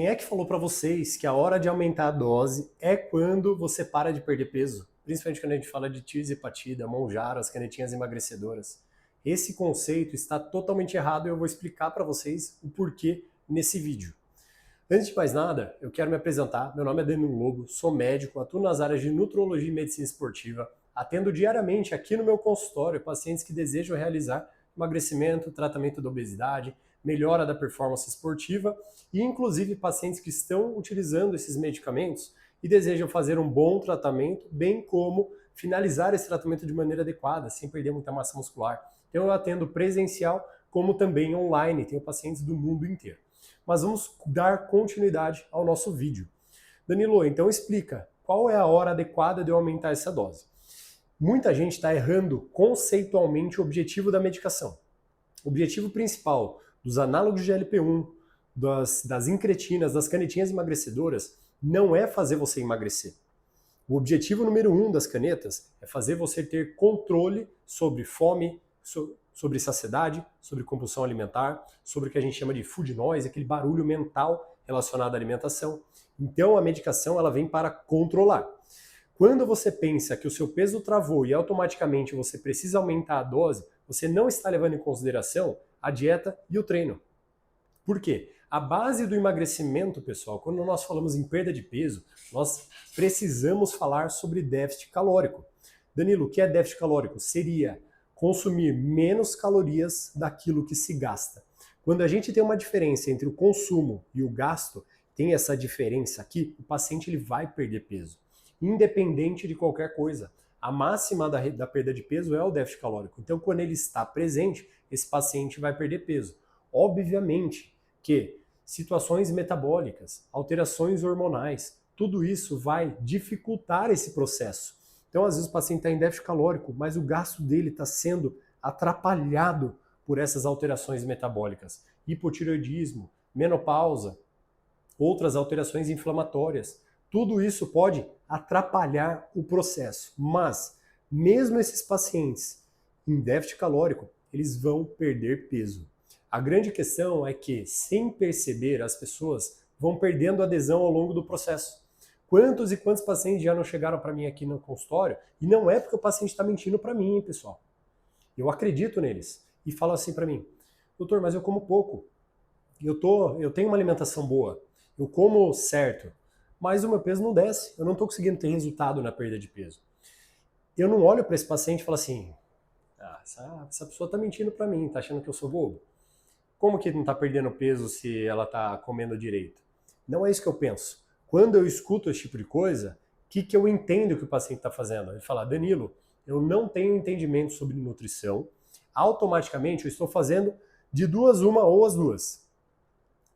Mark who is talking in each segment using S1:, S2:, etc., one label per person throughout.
S1: Quem é que falou para vocês que a hora de aumentar a dose é quando você para de perder peso? Principalmente quando a gente fala de tirzepatida, monjaras, canetinhas emagrecedoras. Esse conceito está totalmente errado e eu vou explicar para vocês o porquê nesse vídeo. Antes de mais nada, eu quero me apresentar. Meu nome é Danilo Lobo, sou médico, atuo nas áreas de nutrologia e medicina esportiva, atendo diariamente aqui no meu consultório pacientes que desejam realizar emagrecimento, tratamento da obesidade, melhora da performance esportiva e inclusive pacientes que estão utilizando esses medicamentos e desejam fazer um bom tratamento, bem como finalizar esse tratamento de maneira adequada, sem perder muita massa muscular. Então eu atendo presencial como também online, tenho pacientes do mundo inteiro. Mas vamos dar continuidade ao nosso vídeo. Danilo, então explica, qual é a hora adequada de eu aumentar essa dose? Muita gente está errando conceitualmente o objetivo da medicação. O objetivo principal dos análogos de GLP-1, das incretinas, das canetinhas emagrecedoras, não é fazer você emagrecer. O objetivo número 1 das canetas é fazer você ter controle sobre fome, sobre saciedade, sobre compulsão alimentar, sobre o que a gente chama de food noise, aquele barulho mental relacionado à alimentação. Então a medicação ela vem para controlar. Quando você pensa que o seu peso travou e automaticamente você precisa aumentar a dose, você não está levando em consideração a dieta e o treino. Por quê? A base do emagrecimento, pessoal, quando nós falamos em perda de peso, nós precisamos falar sobre déficit calórico. Danilo, o que é déficit calórico? Seria consumir menos calorias daquilo que se gasta. Quando a gente tem uma diferença entre o consumo e o gasto, tem essa diferença aqui, o paciente ele vai perder peso, independente de qualquer coisa. A máxima da perda de peso é o déficit calórico. Então, quando ele está presente, esse paciente vai perder peso. Obviamente que situações metabólicas, alterações hormonais, tudo isso vai dificultar esse processo. Então, às vezes o paciente está em déficit calórico, mas o gasto dele está sendo atrapalhado por essas alterações metabólicas. Hipotireoidismo, menopausa, outras alterações inflamatórias. Tudo isso pode atrapalhar o processo. Mas, mesmo esses pacientes em déficit calórico, eles vão perder peso. A grande questão é que, sem perceber, as pessoas vão perdendo adesão ao longo do processo. Quantos e quantos pacientes já não chegaram para mim aqui no consultório? E não é porque o paciente está mentindo para mim, hein, pessoal. Eu acredito neles. E falam assim para mim, doutor, mas eu como pouco. Eu tenho uma alimentação boa. Eu como certo. Mas o meu peso não desce. Eu não estou conseguindo ter resultado na perda de peso. Eu não olho para esse paciente e falo assim, essa pessoa está mentindo para mim, está achando que eu sou bobo. Como que não está perdendo peso se ela está comendo direito? Não é isso que eu penso. Quando eu escuto esse tipo de coisa, o que eu entendo que o paciente está fazendo? Ele fala, Danilo, eu não tenho entendimento sobre nutrição, automaticamente eu estou fazendo de duas uma ou as duas.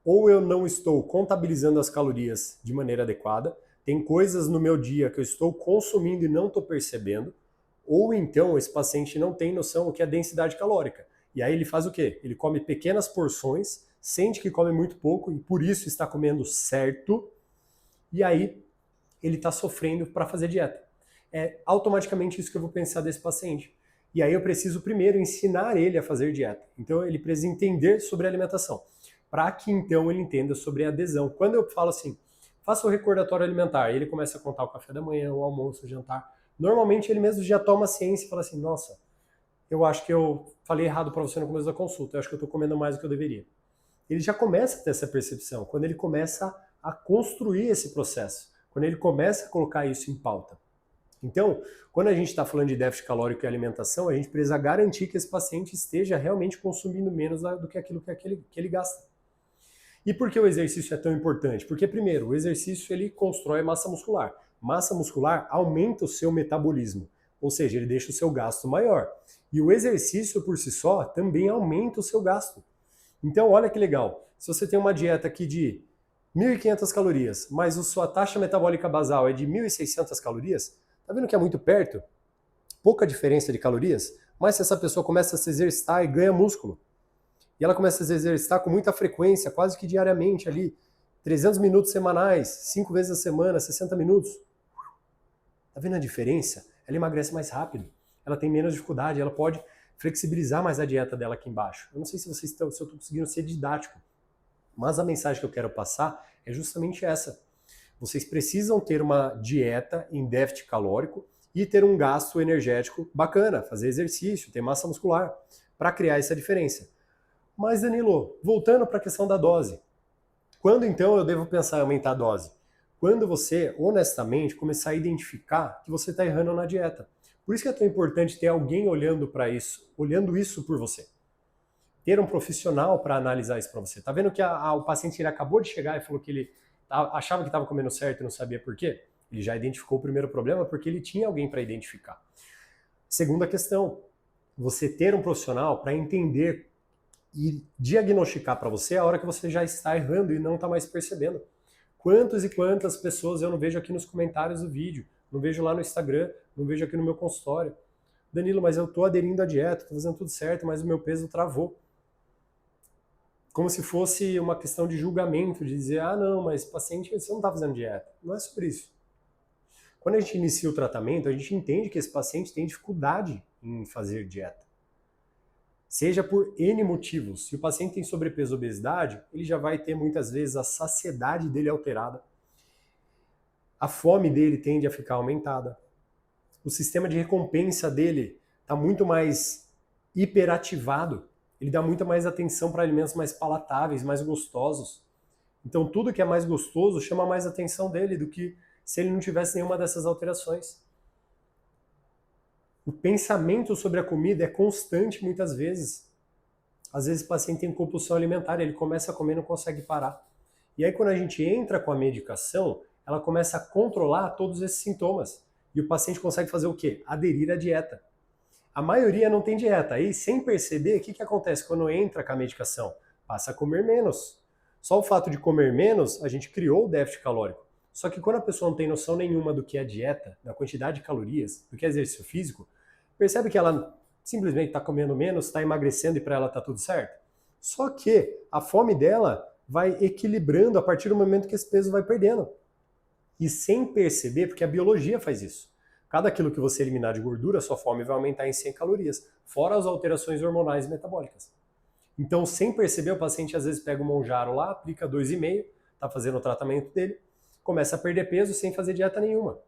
S1: Ou eu não estou contabilizando as calorias de maneira adequada, tem coisas no meu dia que eu estou consumindo e não estou percebendo, ou então esse paciente não tem noção do que é densidade calórica. E aí ele faz o quê? Ele come pequenas porções, sente que come muito pouco e por isso está comendo certo, e aí ele está sofrendo para fazer dieta. É automaticamente isso que eu vou pensar desse paciente. E aí eu preciso primeiro ensinar ele a fazer dieta. Então ele precisa entender sobre alimentação, para que então ele entenda sobre a adesão. Quando eu falo assim, faça o recordatório alimentar, ele começa a contar o café da manhã, o almoço, o jantar. Normalmente ele mesmo já toma ciência e fala assim, nossa, eu acho que eu falei errado para você no começo da consulta, eu acho que eu estou comendo mais do que eu deveria. Ele já começa a ter essa percepção, quando ele começa a construir esse processo, quando ele começa a colocar isso em pauta. Então, quando a gente está falando de déficit calórico e alimentação, a gente precisa garantir que esse paciente esteja realmente consumindo menos do que aquilo que ele gasta. E por que o exercício é tão importante? Porque, primeiro, o exercício ele constrói massa muscular. Massa muscular aumenta o seu metabolismo, ou seja, ele deixa o seu gasto maior. E o exercício por si só também aumenta o seu gasto. Então, olha que legal. Se você tem uma dieta aqui de 1.500 calorias, mas a sua taxa metabólica basal é de 1.600 calorias, tá vendo que é muito perto? Pouca diferença de calorias, mas se essa pessoa começa a se exercitar e ganha músculo, e ela começa a se exercitar com muita frequência, quase que diariamente ali, 300 minutos semanais, 5 vezes a semana, 60 minutos. Tá vendo a diferença? Ela emagrece mais rápido, ela tem menos dificuldade, ela pode flexibilizar mais a dieta dela aqui embaixo. Eu não sei se eu estou conseguindo ser didático, mas a mensagem que eu quero passar é justamente essa. Vocês precisam ter uma dieta em déficit calórico e ter um gasto energético bacana, fazer exercício, ter massa muscular, para criar essa diferença. Mas, Danilo, voltando para a questão da dose, quando então eu devo pensar em aumentar a dose? Quando você, honestamente, começar a identificar que você está errando na dieta. Por isso que é tão importante ter alguém olhando para isso, olhando isso por você. Ter um profissional para analisar isso para você. Tá vendo que o paciente ele acabou de chegar e falou que ele achava que estava comendo certo e não sabia por quê? Ele já identificou o primeiro problema porque ele tinha alguém para identificar. Segunda questão, você ter um profissional para entender e diagnosticar para você a hora que você já está errando e não está mais percebendo. Quantas e quantas pessoas eu não vejo aqui nos comentários do vídeo, não vejo lá no Instagram, não vejo aqui no meu consultório. Danilo, mas eu estou aderindo à dieta, estou fazendo tudo certo, mas o meu peso travou. Como se fosse uma questão de julgamento, de dizer, ah não, mas paciente, você não está fazendo dieta. Não é sobre isso. Quando a gente inicia o tratamento, a gente entende que esse paciente tem dificuldade em fazer dieta. Seja por N motivos. Se o paciente tem sobrepeso ou obesidade, ele já vai ter muitas vezes a saciedade dele alterada. A fome dele tende a ficar aumentada. O sistema de recompensa dele está muito mais hiperativado. Ele dá muito mais atenção para alimentos mais palatáveis, mais gostosos. Então tudo que é mais gostoso chama mais atenção dele do que se ele não tivesse nenhuma dessas alterações. O pensamento sobre a comida é constante muitas vezes. Às vezes o paciente tem compulsão alimentar, ele começa a comer e não consegue parar. E aí quando a gente entra com a medicação, ela começa a controlar todos esses sintomas. E o paciente consegue fazer o quê? Aderir à dieta. A maioria não tem dieta. Aí, sem perceber, o que acontece quando entra com a medicação? Passa a comer menos. Só o fato de comer menos, a gente criou o déficit calórico. Só que quando a pessoa não tem noção nenhuma do que é dieta, da quantidade de calorias, do que é exercício físico, percebe que ela simplesmente está comendo menos, está emagrecendo e para ela está tudo certo. Só que a fome dela vai equilibrando a partir do momento que esse peso vai perdendo. E sem perceber, porque a biologia faz isso. Cada quilo que você eliminar de gordura, sua fome vai aumentar em 100 calorias, fora as alterações hormonais e metabólicas. Então, sem perceber, o paciente às vezes pega o Monjaro lá, aplica 2,5, está fazendo o tratamento dele, começa a perder peso sem fazer dieta nenhuma.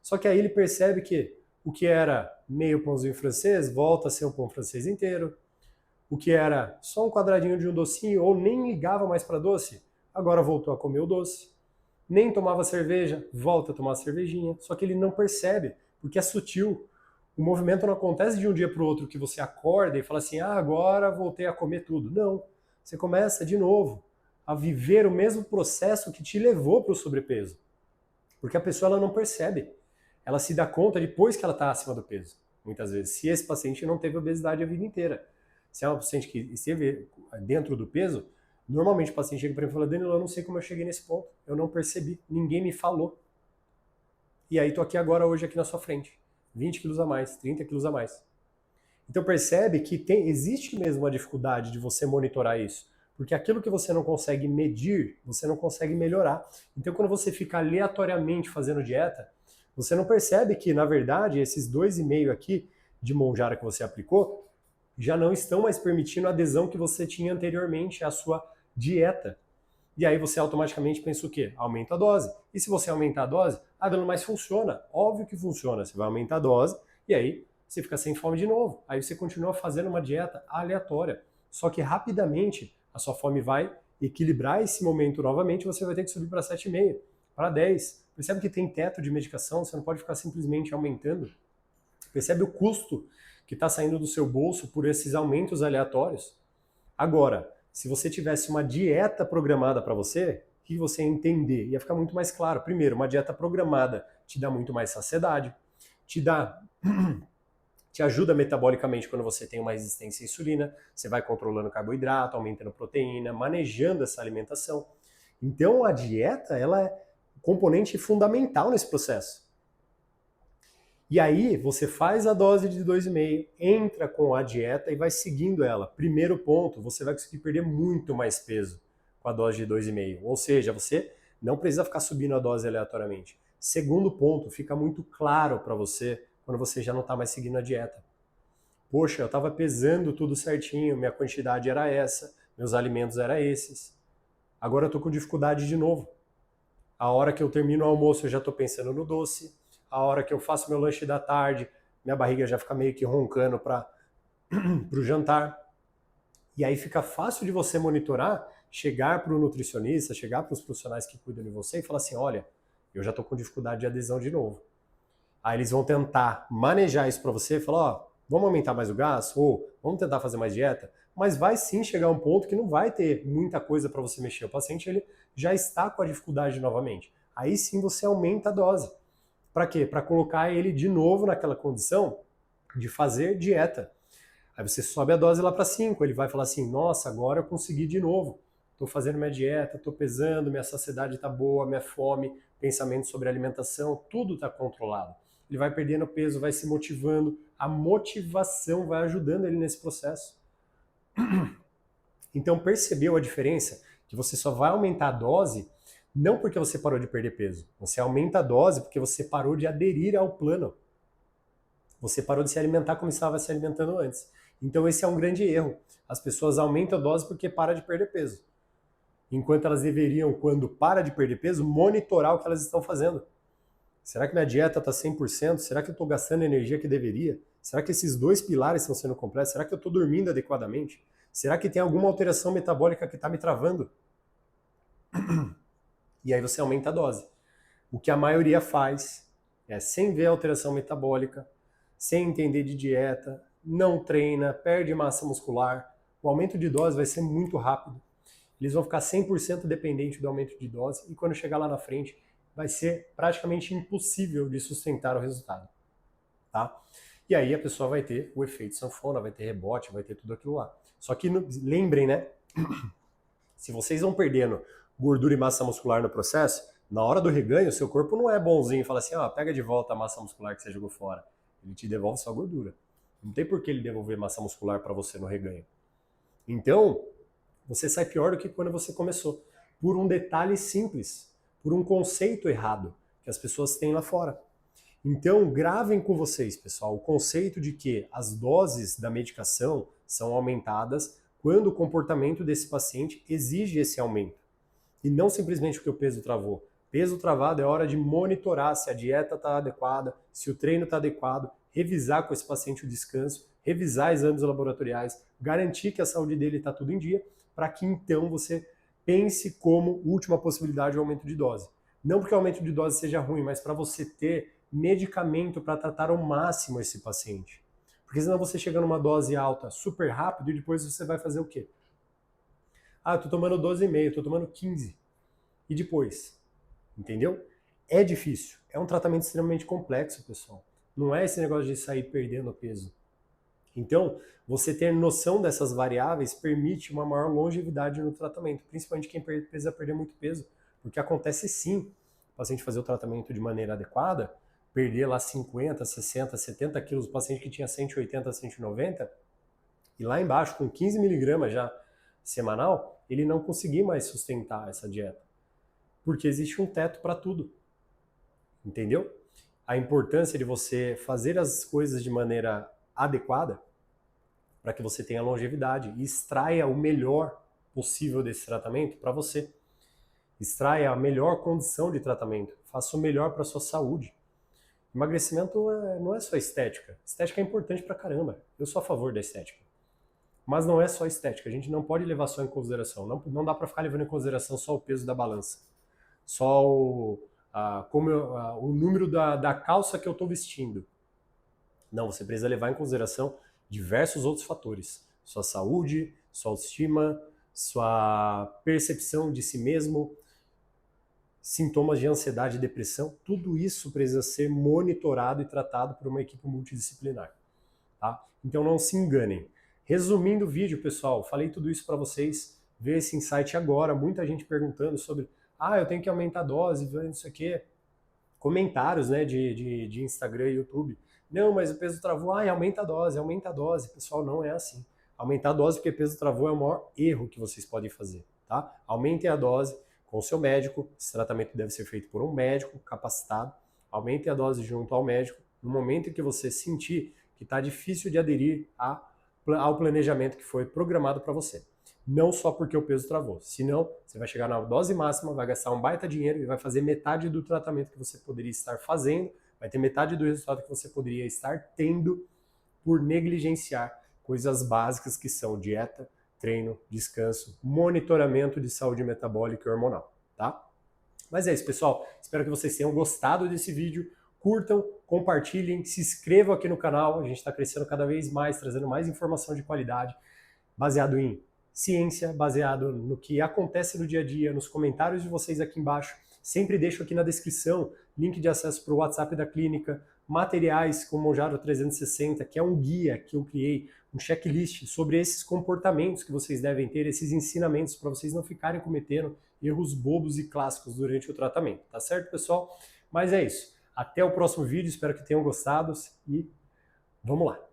S1: Só que aí ele percebe que o que era meio pãozinho francês volta a ser um pão francês inteiro. O que era só um quadradinho de um docinho ou nem ligava mais para doce, agora voltou a comer o doce. Nem tomava cerveja, volta a tomar cervejinha. Só que ele não percebe, porque é sutil. O movimento não acontece de um dia para o outro que você acorda e fala assim, ah, agora voltei a comer tudo. Não. Você começa de novo a viver o mesmo processo que te levou para o sobrepeso. Porque a pessoa ela não percebe. Ela se dá conta depois que ela está acima do peso. Muitas vezes, se esse paciente não teve obesidade a vida inteira. Se é um paciente que esteve dentro do peso, normalmente o paciente chega para mim e fala, Danilo, eu não sei como eu cheguei nesse ponto. Eu não percebi. Ninguém me falou. E aí tô aqui agora, hoje, aqui na sua frente. 20 quilos a mais, 30 quilos a mais. Então percebe que existe mesmo uma dificuldade de você monitorar isso. Porque aquilo que você não consegue medir, você não consegue melhorar. Então quando você fica aleatoriamente fazendo dieta, você não percebe que, na verdade, esses 2,5 aqui de Monjaro que você aplicou, já não estão mais permitindo a adesão que você tinha anteriormente à sua dieta. E aí você automaticamente pensa o quê? Aumenta a dose. E se você aumentar a dose, Danilo, mas funciona. Óbvio que funciona. Você vai aumentar a dose e aí você fica sem fome de novo. Aí você continua fazendo uma dieta aleatória. Só que rapidamente a sua fome vai equilibrar esse momento novamente e você vai ter que subir para 7,5, para 10. Percebe que tem teto de medicação, você não pode ficar simplesmente aumentando. Percebe o custo que está saindo do seu bolso por esses aumentos aleatórios? Agora, se você tivesse uma dieta programada para você, o que você ia entender? Ia ficar muito mais claro. Primeiro, uma dieta programada te dá muito mais saciedade, te ajuda metabolicamente quando você tem uma resistência à insulina, você vai controlando carboidrato, aumentando proteína, manejando essa alimentação. Então a dieta, ela é um componente fundamental nesse processo. E aí você faz a dose de 2,5, entra com a dieta e vai seguindo ela. Primeiro ponto, você vai conseguir perder muito mais peso com a dose de 2,5. Ou seja, você não precisa ficar subindo a dose aleatoriamente. Segundo ponto, fica muito claro para você quando você já não está mais seguindo a dieta. Poxa, eu estava pesando tudo certinho, minha quantidade era essa, meus alimentos eram esses. Agora eu estou com dificuldade de novo. A hora que eu termino o almoço eu já estou pensando no doce, a hora que eu faço meu lanche da tarde, minha barriga já fica meio que roncando para o jantar. E aí fica fácil de você monitorar, chegar para o nutricionista, chegar para os profissionais que cuidam de você e falar assim, olha, eu já estou com dificuldade de adesão de novo. Aí eles vão tentar manejar isso para você, falar, ó, vamos aumentar mais o gasto, ou vamos tentar fazer mais dieta, mas vai sim chegar um ponto que não vai ter muita coisa para você mexer. O paciente ele já está com a dificuldade novamente. Aí sim você aumenta a dose. Para quê? Para colocar ele de novo naquela condição de fazer dieta. Aí você sobe a dose lá para 5, ele vai falar assim, nossa, agora eu consegui de novo. Estou fazendo minha dieta, estou pesando, minha saciedade está boa, minha fome, pensamento sobre alimentação, tudo está controlado. Ele vai perdendo peso, vai se motivando, a motivação vai ajudando ele nesse processo. Então percebeu a diferença? Que você só vai aumentar a dose não porque você parou de perder peso. Você aumenta a dose porque você parou de aderir ao plano. Você parou de se alimentar como estava se alimentando antes. Então esse é um grande erro. As pessoas aumentam a dose porque para de perder peso. Enquanto elas deveriam, quando para de perder peso, monitorar o que elas estão fazendo. Será que minha dieta está 100%? Será que eu estou gastando a energia que deveria? Será que esses dois pilares estão sendo completos? Será que eu estou dormindo adequadamente? Será que tem alguma alteração metabólica que está me travando? E aí você aumenta a dose. O que a maioria faz é, sem ver a alteração metabólica, sem entender de dieta, não treina, perde massa muscular, o aumento de dose vai ser muito rápido. Eles vão ficar 100% dependentes do aumento de dose e quando chegar lá na frente vai ser praticamente impossível de sustentar o resultado. Tá? E aí a pessoa vai ter o efeito sanfona, vai ter rebote, vai ter tudo aquilo lá. Só que lembrem, né? Se vocês vão perdendo gordura e massa muscular no processo, na hora do reganho, seu corpo não é bonzinho e fala assim, ó, pega de volta a massa muscular que você jogou fora. Ele te devolve só gordura. Não tem por que ele devolver massa muscular para você no reganho. Então, você sai pior do que quando você começou. Por um detalhe simples, por um conceito errado que as pessoas têm lá fora. Então, gravem com vocês, pessoal, o conceito de que as doses da medicação são aumentadas quando o comportamento desse paciente exige esse aumento. E não simplesmente porque o peso travou. Peso travado é hora de monitorar se a dieta está adequada, se o treino está adequado, revisar com esse paciente o descanso, revisar exames laboratoriais, garantir que a saúde dele está tudo em dia, para que então você pense como última possibilidade o aumento de dose. Não porque o aumento de dose seja ruim, mas para você ter medicamento para tratar ao máximo esse paciente. Porque senão você chega numa dose alta super rápido e depois você vai fazer o quê? Ah, eu tô tomando 12,5, tô tomando 15. E depois? Entendeu? É difícil. É um tratamento extremamente complexo, pessoal. Não é esse negócio de sair perdendo peso. Então, você ter noção dessas variáveis permite uma maior longevidade no tratamento, principalmente quem precisa perder muito peso. Porque acontece sim o paciente fazer o tratamento de maneira adequada, perder lá 50, 60, 70 quilos, o paciente que tinha 180, 190, e lá embaixo, com 15 miligramas já semanal, ele não conseguir mais sustentar essa dieta. Porque existe um teto para tudo. Entendeu? A importância de você fazer as coisas de maneira adequada para que você tenha longevidade e extraia o melhor possível desse tratamento para você. Extraia a melhor condição de tratamento. Faça o melhor para a sua saúde. Emagrecimento não é só estética. Estética é importante pra caramba. Eu sou a favor da estética. Mas não é só estética. A gente não pode levar só em consideração. Não dá para ficar levando em consideração só o peso da balança. Só o número da calça que eu estou vestindo. Não, você precisa levar em consideração diversos outros fatores. Sua saúde, sua autoestima, sua percepção de si mesmo, sintomas de ansiedade e depressão, tudo isso precisa ser monitorado e tratado por uma equipe multidisciplinar. Tá? Então não se enganem. Resumindo o vídeo, pessoal, falei tudo isso para vocês, ver esse insight agora, muita gente perguntando sobre eu tenho que aumentar a dose, isso aqui. Comentários, né, de Instagram e YouTube. Não, mas o peso travou, aumenta a dose, aumenta a dose. Pessoal, não é assim. Aumentar a dose porque peso travou é o maior erro que vocês podem fazer, tá? Aumentem a dose com o seu médico, esse tratamento deve ser feito por um médico capacitado. Aumentem a dose junto ao médico no momento em que você sentir que está difícil de aderir ao planejamento que foi programado para você. não só porque o peso travou. Senão, você vai chegar na dose máxima, vai gastar um baita dinheiro e vai fazer metade do tratamento que você poderia estar fazendo, vai ter metade do resultado que você poderia estar tendo por negligenciar coisas básicas que são dieta, treino, descanso, monitoramento de saúde metabólica e hormonal, tá? Mas é isso, pessoal. Espero que vocês tenham gostado desse vídeo. Curtam, compartilhem, se inscrevam aqui no canal. A gente está crescendo cada vez mais, trazendo mais informação de qualidade, baseado em ciência, baseado no que acontece no dia a dia, nos comentários de vocês aqui embaixo. Sempre deixo aqui na descrição link de acesso para o WhatsApp da clínica, materiais como o Monjaro 360, que é um guia que eu criei, um checklist sobre esses comportamentos que vocês devem ter, esses ensinamentos para vocês não ficarem cometendo erros bobos e clássicos durante o tratamento, tá certo, pessoal? Mas é isso. Até o próximo vídeo, espero que tenham gostado e vamos lá!